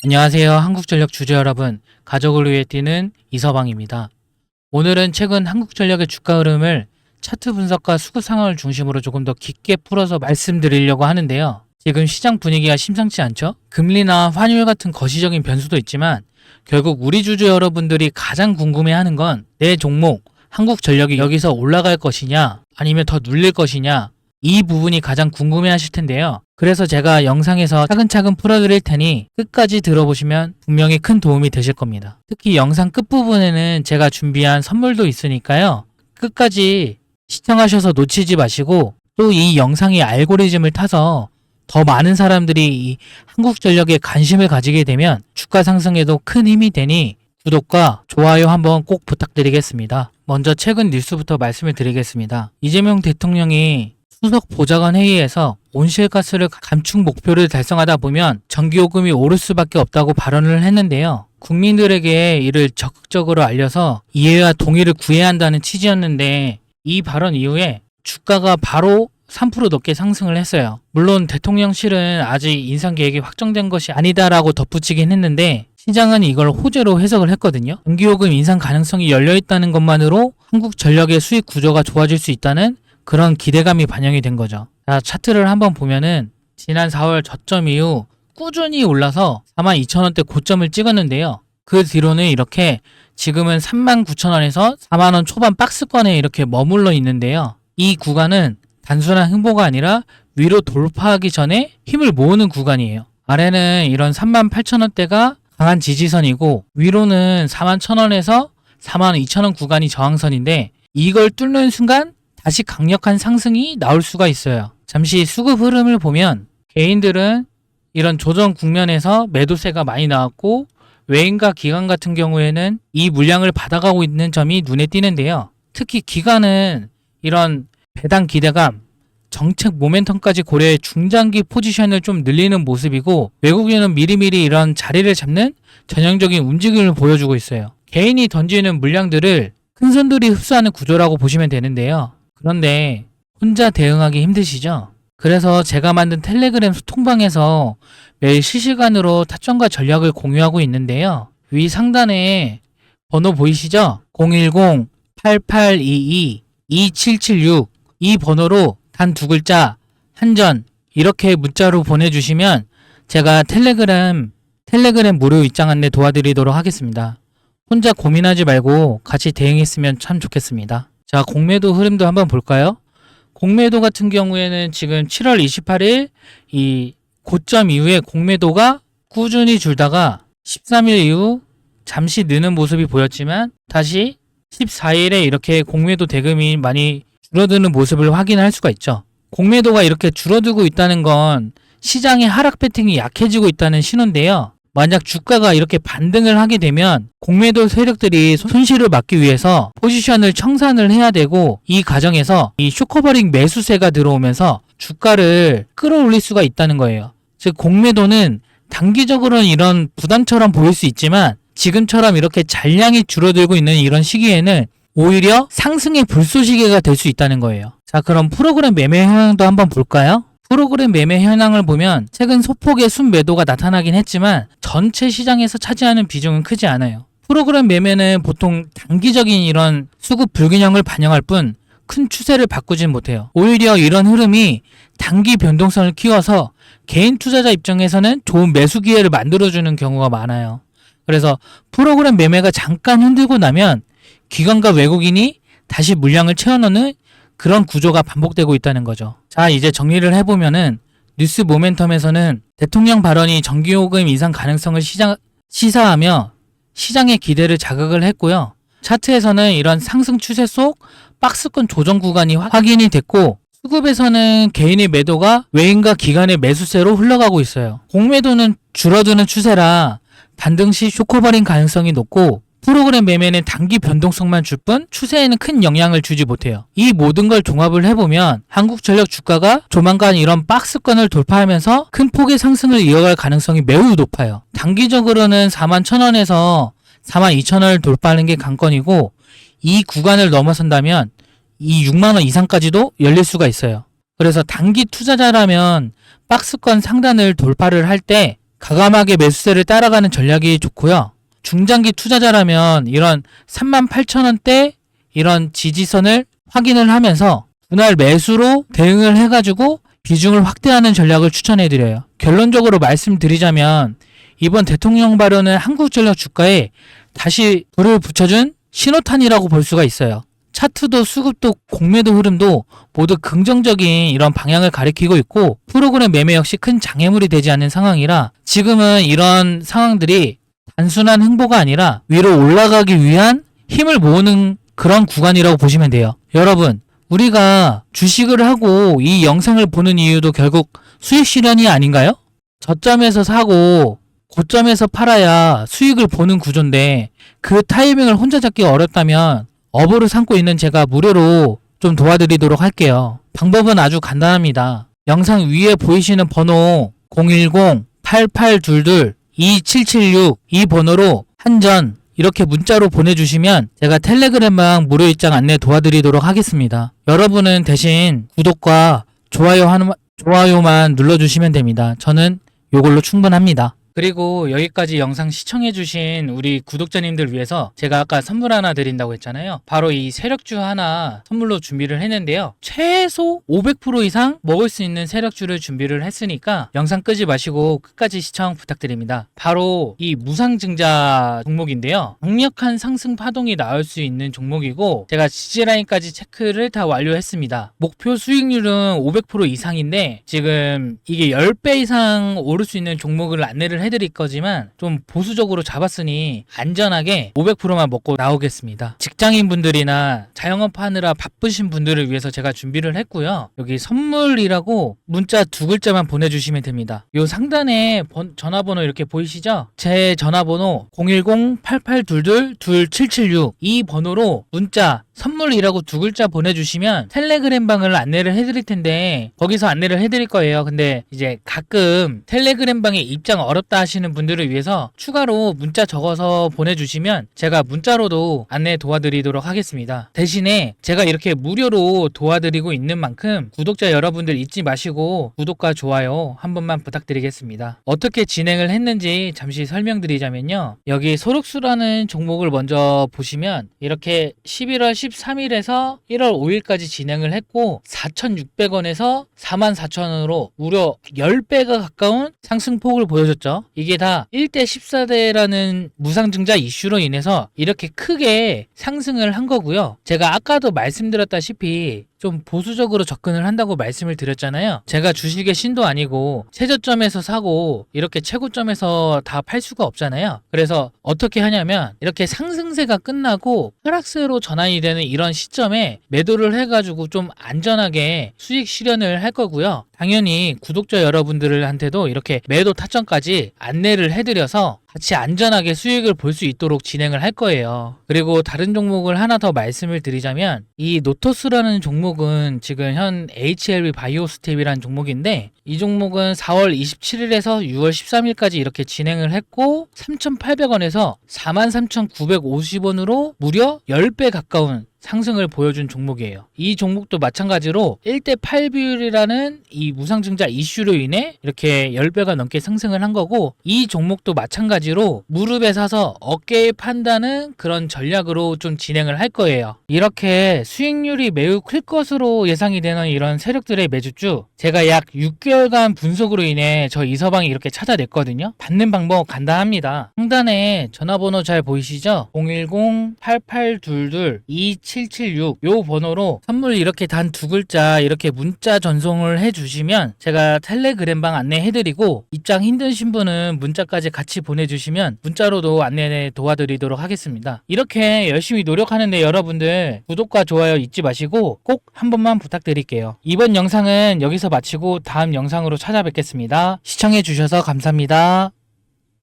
안녕하세요. 한국전력 주주 여러분, 가족을 위해 뛰는 이서방입니다. 오늘은 최근 한국전력의 주가 흐름을 차트 분석과 수급 상황을 중심으로 조금 더 깊게 풀어서 말씀드리려고 하는데요. 지금 시장 분위기가 심상치 않죠? 금리나 환율 같은 거시적인 변수도 있지만 결국 우리 주주 여러분들이 가장 궁금해하는 건 내 종목 한국전력이 여기서 올라갈 것이냐 아니면 더 눌릴 것이냐, 이 부분이 가장 궁금해 하실 텐데요. 그래서 제가 영상에서 차근차근 풀어드릴 테니 끝까지 들어보시면 분명히 큰 도움이 되실 겁니다. 특히 영상 끝부분에는 제가 준비한 선물도 있으니까요. 끝까지 시청하셔서 놓치지 마시고, 또 이 영상이 알고리즘을 타서 더 많은 사람들이 이 한국전력에 관심을 가지게 되면 주가 상승에도 큰 힘이 되니 구독과 좋아요 한번 꼭 부탁드리겠습니다. 먼저 최근 뉴스부터 말씀을 드리겠습니다. 이재명 대통령이 수석 보좌관 회의에서 온실가스를 감축 목표를 달성하다 보면 전기요금이 오를 수밖에 없다고 발언을 했는데요. 국민들에게 이를 적극적으로 알려서 이해와 동의를 구해야 한다는 취지였는데, 이 발언 이후에 주가가 바로 3% 넘게 상승을 했어요. 물론 대통령실은 아직 인상 계획이 확정된 것이 아니다라고 덧붙이긴 했는데, 시장은 이걸 호재로 해석을 했거든요. 전기요금 인상 가능성이 열려있다는 것만으로 한국전력의 수익 구조가 좋아질 수 있다는 그런 기대감이 반영이 된 거죠. 자, 차트를 한번 보면은 지난 4월 저점 이후 꾸준히 올라서 42,000원대 고점을 찍었는데요. 그 뒤로는 이렇게 지금은 39,000원에서 4만원 초반 박스권에 이렇게 머물러 있는데요. 이 구간은 단순한 횡보가 아니라 위로 돌파하기 전에 힘을 모으는 구간이에요. 아래는 이런 38,000원대가 강한 지지선이고, 위로는 41,000원에서 42,000원 구간이 저항선인데, 이걸 뚫는 순간 다시 강력한 상승이 나올 수가 있어요. 잠시 수급 흐름을 보면 개인들은 이런 조정 국면에서 매도세가 많이 나왔고, 외인과 기관 같은 경우에는 이 물량을 받아가고 있는 점이 눈에 띄는데요. 특히 기관은 이런 배당 기대감, 정책 모멘텀까지 고려해 중장기 포지션을 좀 늘리는 모습이고, 외국인은 미리미리 이런 자리를 잡는 전형적인 움직임을 보여주고 있어요. 개인이 던지는 물량들을 큰 손들이 흡수하는 구조라고 보시면 되는데요. 그런데 혼자 대응하기 힘드시죠? 그래서 제가 만든 텔레그램 소통방에서 매일 실시간으로 타점과 전략을 공유하고 있는데요. 위 상단에 번호 보이시죠? 010-8822-2776, 이 번호로 단 2글자 한전 이렇게 문자로 보내주시면 제가 텔레그램 무료 입장 안내 도와드리도록 하겠습니다. 혼자 고민하지 말고 같이 대응했으면 참 좋겠습니다. 자, 공매도 흐름도 한번 볼까요? 공매도 같은 경우에는 지금 7월 28일 이 고점 이후에 공매도가 꾸준히 줄다가 13일 이후 잠시 느는 모습이 보였지만 다시 14일에 이렇게 공매도 대금이 많이 줄어드는 모습을 확인할 수가 있죠. 공매도가 이렇게 줄어들고 있다는 건 시장의 하락 패턴이 약해지고 있다는 신호인데요. 만약 주가가 이렇게 반등을 하게 되면 공매도 세력들이 손실을 막기 위해서 포지션을 청산을 해야 되고, 이 과정에서 이 쇼커버링 매수세가 들어오면서 주가를 끌어올릴 수가 있다는 거예요. 즉 공매도는 단기적으로는 이런 부담처럼 보일 수 있지만 지금처럼 이렇게 잔량이 줄어들고 있는 이런 시기에는 오히려 상승의 불쏘시개가 될 수 있다는 거예요. 자, 그럼 프로그램 매매 현황도 한번 볼까요? 프로그램 매매 현황을 보면 최근 소폭의 순매도가 나타나긴 했지만 전체 시장에서 차지하는 비중은 크지 않아요. 프로그램 매매는 보통 단기적인 이런 수급 불균형을 반영할 뿐 큰 추세를 바꾸진 못해요. 오히려 이런 흐름이 단기 변동성을 키워서 개인 투자자 입장에서는 좋은 매수 기회를 만들어주는 경우가 많아요. 그래서 프로그램 매매가 잠깐 흔들고 나면 기관과 외국인이 다시 물량을 채워넣는 그런 구조가 반복되고 있다는 거죠. 자, 이제 정리를 해보면은 뉴스 모멘텀에서는 대통령 발언이 전기요금 인상 가능성을 시사하며 시장의 기대를 자극을 했고요. 차트에서는 이런 상승 추세 속 박스권 조정 구간이 확인이 됐고, 수급에서는 개인의 매도가 외인과 기관의 매수세로 흘러가고 있어요. 공매도는 줄어드는 추세라 반등 시 쇼커버링 가능성이 높고, 프로그램 매매는 단기 변동성만 줄 뿐 추세에는 큰 영향을 주지 못해요. 이 모든 걸 종합을 해보면 한국전력 주가가 조만간 이런 박스권을 돌파하면서 큰 폭의 상승을 이어갈 가능성이 매우 높아요. 단기적으로는 41,000원에서 42,000원을 돌파하는 게 관건이고, 이 구간을 넘어선다면 이 6만원 이상까지도 열릴 수가 있어요. 그래서 단기 투자자라면 박스권 상단을 돌파를 할 때 과감하게 매수세를 따라가는 전략이 좋고요. 중장기 투자자라면 이런 38,000원대 이런 지지선을 확인을 하면서 분할 매수로 대응을 해가지고 비중을 확대하는 전략을 추천해드려요. 결론적으로 말씀드리자면 이번 대통령 발언은 한국전력 주가에 다시 불을 붙여준 신호탄이라고 볼 수가 있어요. 차트도 수급도 공매도 흐름도 모두 긍정적인 이런 방향을 가리키고 있고 프로그램 매매 역시 큰 장애물이 되지 않는 상황이라 지금은 이런 상황들이 단순한 행보가 아니라 위로 올라가기 위한 힘을 모으는 그런 구간이라고 보시면 돼요. 여러분, 우리가 주식을 하고 이 영상을 보는 이유도 결국 수익 실현이 아닌가요? 저점에서 사고 고점에서 팔아야 수익을 보는 구조인데 그 타이밍을 혼자 잡기 어렵다면 업으로 삼고 있는 제가 무료로 좀 도와드리도록 할게요. 방법은 아주 간단합니다. 영상 위에 보이시는 번호 010-8822-2776 이 번호로 한전 이렇게 문자로 보내주시면 제가 텔레그램방 무료 입장 안내 도와드리도록 하겠습니다. 여러분은 대신 구독과 좋아요만 눌러주시면 됩니다. 저는 요걸로 충분합니다. 그리고 여기까지 영상 시청해주신 우리 구독자님들 위해서 제가 아까 선물 하나 드린다고 했잖아요. 바로 이 세력주 하나 선물로 준비를 했는데요. 최소 500% 이상 먹을 수 있는 세력주를 준비를 했으니까 영상 끄지 마시고 끝까지 시청 부탁드립니다. 바로 이 무상증자 종목인데요. 강력한 상승 파동이 나올 수 있는 종목이고 제가 지지라인까지 체크를 다 완료했습니다. 목표 수익률은 500% 이상인데 지금 이게 10배 이상 오를 수 있는 종목을 안내를 해드릴 거지만 좀 보수적으로 잡았으니 안전하게 500%만 먹고 나오겠습니다. 직장인분들이나 자영업 하느라 바쁘신 분들을 위해서 제가 준비를 했고요. 여기 선물이라고 문자 2글자만 보내주시면 됩니다. 요 상단에 전화번호 이렇게 보이시죠? 제 전화번호 010-8822-2776 이 번호로 문자 선물이라고 2글자 보내주시면 텔레그램방을 안내를 해드릴 텐데 거기서 안내를 해드릴 거예요. 근데 이제 가끔 텔레그램방에 입장 어렵다 하시는 분들을 위해서 추가로 문자 적어서 보내주시면 제가 문자로도 안내 도와드리도록 하겠습니다. 대신에 제가 이렇게 무료로 도와드리고 있는 만큼 구독자 여러분들 잊지 마시고 구독과 좋아요 한 번만 부탁드리겠습니다. 어떻게 진행을 했는지 잠시 설명드리자면요. 여기 소록수라는 종목을 먼저 보시면 이렇게 11월 13일에서 1월 5일까지 진행을 했고 4,600원에서 44,000원으로 무려 10배가 가까운 상승폭을 보여줬죠. 이게 다 1대 14대라는 무상증자 이슈로 인해서 이렇게 크게 상승을 한 거고요. 제가 아까도 말씀드렸다시피 좀 보수적으로 접근을 한다고 말씀을 드렸잖아요. 제가 주식의 신도 아니고 최저점에서 사고 이렇게 최고점에서 다 팔 수가 없잖아요. 그래서 어떻게 하냐면 이렇게 상승세가 끝나고 하락세로 전환이 되는 이런 시점에 매도를 해가지고 좀 안전하게 수익 실현을 할 거고요. 당연히 구독자 여러분들한테도 이렇게 매도 타점까지 안내를 해드려서 같이 안전하게 수익을 볼 수 있도록 진행을 할 거예요. 그리고 다른 종목을 하나 더 말씀을 드리자면 이 노토스라는 종목은 지금 현 HLB 바이오스텝이라는 종목인데 이 종목은 4월 27일에서 6월 13일까지 이렇게 진행을 했고 3,800원에서 43,950원으로 무려 10배 가까운 상승을 보여준 종목이에요. 이 종목도 마찬가지로 1대 8 비율이라는 이 무상증자 이슈로 인해 이렇게 10배가 넘게 상승을 한 거고 이 종목도 마찬가지로 무릎에 사서 어깨에 판다는 그런 전략으로 좀 진행을 할 거예요. 이렇게 수익률이 매우 클 것으로 예상이 되는 이런 세력들의 매주주 제가 약 6개월간 분석으로 인해 저 이서방이 이렇게 찾아냈거든요. 받는 방법 간단합니다. 상단에 전화번호 잘 보이시죠? 010-8822-2776 요 번호로 선물 이렇게 단 2글자 이렇게 문자 전송을 해주시면 제가 텔레그램방 안내해드리고 입장 힘드신 분은 문자까지 같이 보내주시면 문자로도 안내 도와드리도록 하겠습니다. 이렇게 열심히 노력하는데 여러분들 구독과 좋아요 잊지 마시고 꼭 한 번만 부탁드릴게요. 이번 영상은 여기서 마치고 다음 영상으로 찾아뵙겠습니다. 시청해주셔서 감사합니다.